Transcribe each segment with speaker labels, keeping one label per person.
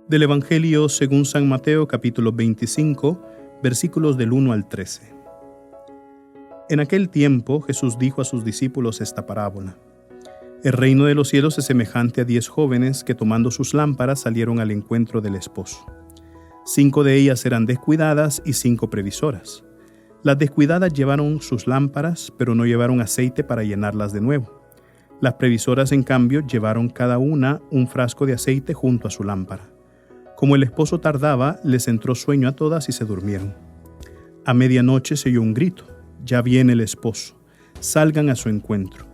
Speaker 1: Del Evangelio según San Mateo, capítulo 25, versículos del 1 al 13. En aquel tiempo Jesús dijo a sus discípulos esta parábola: El reino de los cielos es semejante a 10 jóvenes que, tomando sus lámparas, salieron al encuentro del esposo. 5 de ellas eran descuidadas y 5 previsoras. Las descuidadas llevaron sus lámparas, pero no llevaron aceite para llenarlas de nuevo. Las previsoras, en cambio, llevaron cada una un frasco de aceite junto a su lámpara. Como el esposo tardaba, les entró sueño a todas y se durmieron. A medianoche se oyó un grito: «Ya viene el esposo, salgan a su encuentro».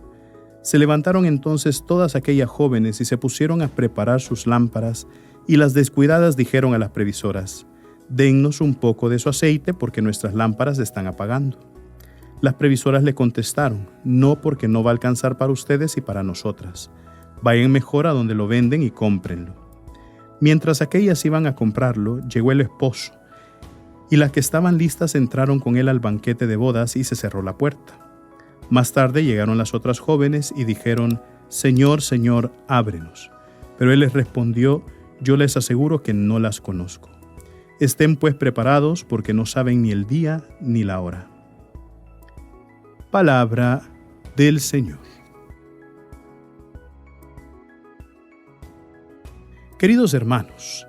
Speaker 1: Se levantaron entonces todas aquellas jóvenes y se pusieron a preparar sus lámparas, y las descuidadas dijeron a las previsoras: «Dennos un poco de su aceite, porque nuestras lámparas están apagando». Las previsoras le contestaron: «No, porque no va a alcanzar para ustedes y para nosotras. Vayan mejor a donde lo venden y cómprenlo». Mientras aquellas iban a comprarlo, llegó el esposo, y las que estaban listas entraron con él al banquete de bodas y se cerró la puerta. Más tarde llegaron las otras jóvenes y dijeron: «Señor, Señor, ábrenos». Pero él les respondió: «Yo les aseguro que no las conozco. Estén pues preparados, porque no saben ni el día ni la hora». Palabra del Señor. Queridos hermanos,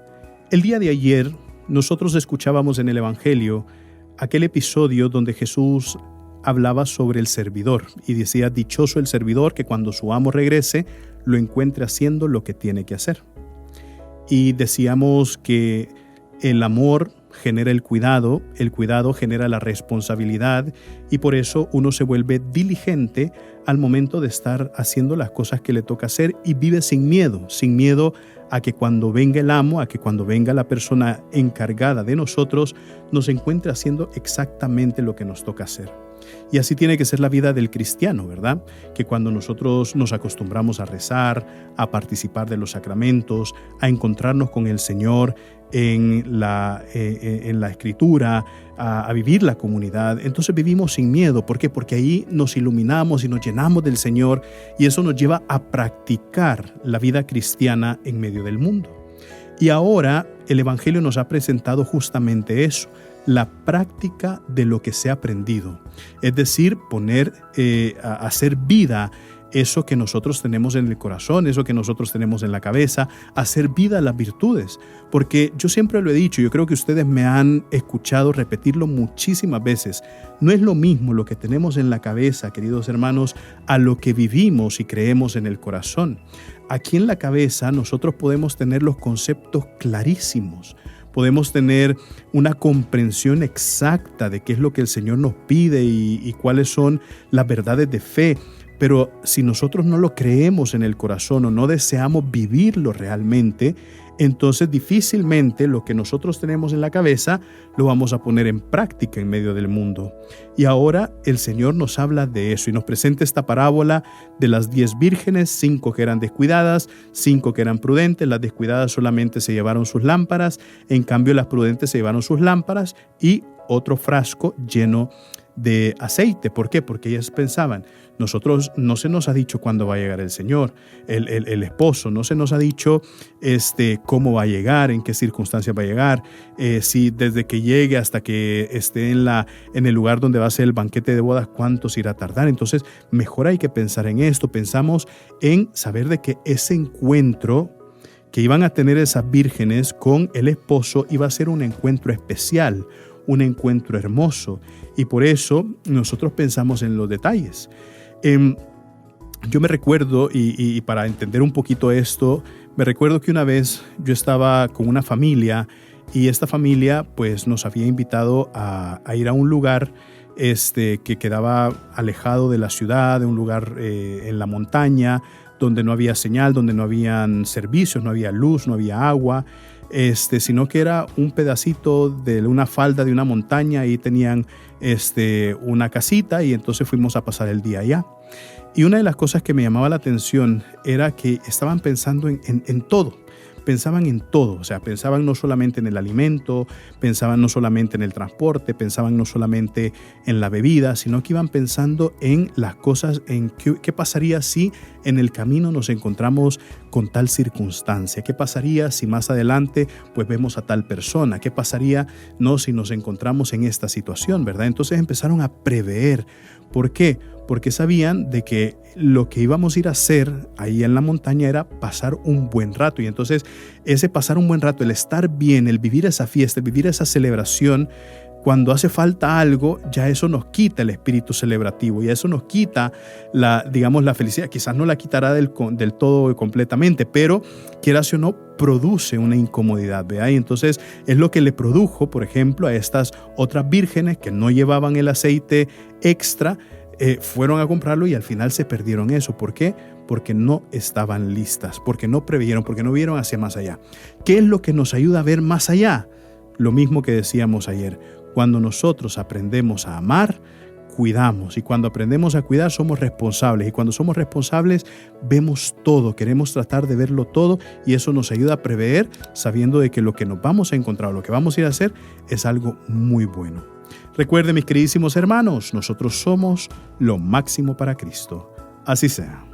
Speaker 1: el día de ayer nosotros escuchábamos en el Evangelio aquel episodio donde Jesús hablaba sobre el servidor y decía: «Dichoso el servidor que cuando su amo regrese lo encuentre haciendo lo que tiene que hacer». Y decíamos que el amor genera el cuidado genera la responsabilidad, y por eso uno se vuelve diligente al momento de estar haciendo las cosas que le toca hacer y vive sin miedo a que cuando venga el amo, a que cuando venga la persona encargada de nosotros, nos encuentre haciendo exactamente lo que nos toca hacer. Y así tiene que ser la vida del cristiano, ¿verdad? Que cuando nosotros nos acostumbramos a rezar, a participar de los sacramentos, a encontrarnos con el Señor en la Escritura, a vivir la comunidad, entonces vivimos sin miedo. ¿Por qué? Porque ahí nos iluminamos y nos llenamos del Señor, y eso nos lleva a practicar la vida cristiana en medio del mundo. Y ahora el Evangelio nos ha presentado justamente eso: la práctica de lo que se ha aprendido, es decir, hacer vida eso que nosotros tenemos en el corazón, eso que nosotros tenemos en la cabeza, hacer vida las virtudes. Porque yo siempre lo he dicho, yo creo que ustedes me han escuchado repetirlo muchísimas veces: no es lo mismo lo que tenemos en la cabeza, queridos hermanos, a lo que vivimos y creemos en el corazón. Aquí en la cabeza nosotros podemos tener los conceptos clarísimos, podemos tener una comprensión exacta de qué es lo que el Señor nos pide y cuáles son las verdades de fe. Pero si nosotros no lo creemos en el corazón o no deseamos vivirlo realmente, entonces difícilmente lo que nosotros tenemos en la cabeza lo vamos a poner en práctica en medio del mundo. Y ahora el Señor nos habla de eso y nos presenta esta parábola de las 10 vírgenes: 5 que eran descuidadas, 5 que eran prudentes. Las descuidadas solamente se llevaron sus lámparas, en cambio las prudentes se llevaron sus lámparas y otro frasco lleno de aceite. ¿Por qué? Porque ellas pensaban: nosotros no se nos ha dicho cuándo va a llegar el Señor, el esposo, no se nos ha dicho cómo va a llegar, en qué circunstancias va a llegar, si desde que llegue hasta que esté en el lugar donde va a ser el banquete de bodas, cuánto se irá a tardar. Entonces mejor hay que pensar en esto. Pensamos en saber de que ese encuentro que iban a tener esas vírgenes con el esposo iba a ser un encuentro especial, un encuentro hermoso, y por eso nosotros pensamos en los detalles. Yo me recuerdo, y para entender un poquito esto, me recuerdo que una vez yo estaba con una familia, y esta familia pues nos había invitado a ir a un lugar que quedaba alejado de la ciudad, de un lugar en la montaña, donde no había señal, donde no habían servicios, no había luz, no había agua, sino que era un pedacito de una falda de una montaña, y tenían una casita, y entonces fuimos a pasar el día allá. Y una de las cosas que me llamaba la atención era que estaban pensando en todo. pensaban en todo, o sea, pensaban no solamente en el alimento, pensaban no solamente en el transporte, pensaban no solamente en la bebida, sino que iban pensando en las cosas, en qué pasaría si en el camino nos encontramos con tal circunstancia, qué pasaría si más adelante pues vemos a tal persona, qué pasaría no si nos encontramos en esta situación, ¿verdad? Entonces empezaron a prever. ¿Por qué? Porque sabían de que lo que íbamos a ir a hacer ahí en la montaña era pasar un buen rato. Y entonces ese pasar un buen rato, el estar bien, el vivir esa fiesta, el vivir esa celebración, cuando hace falta algo, ya eso nos quita el espíritu celebrativo y eso nos quita la felicidad. Quizás no la quitará del todo completamente, pero quieras o no, produce una incomodidad, ¿verdad? Y entonces es lo que le produjo, por ejemplo, a estas otras vírgenes que no llevaban el aceite extra, fueron a comprarlo y al final se perdieron eso. ¿Por qué? Porque no estaban listas, porque no preveyeron, porque no vieron hacia más allá. ¿Qué es lo que nos ayuda a ver más allá? Lo mismo que decíamos ayer. Cuando nosotros aprendemos a amar, cuidamos. Y cuando aprendemos a cuidar, somos responsables. Y cuando somos responsables, vemos todo. Queremos tratar de verlo todo. Y eso nos ayuda a prever, sabiendo de que lo que nos vamos a encontrar, lo que vamos a ir a hacer, es algo muy bueno. Recuerden, mis queridísimos hermanos, nosotros somos lo máximo para Cristo. Así sea.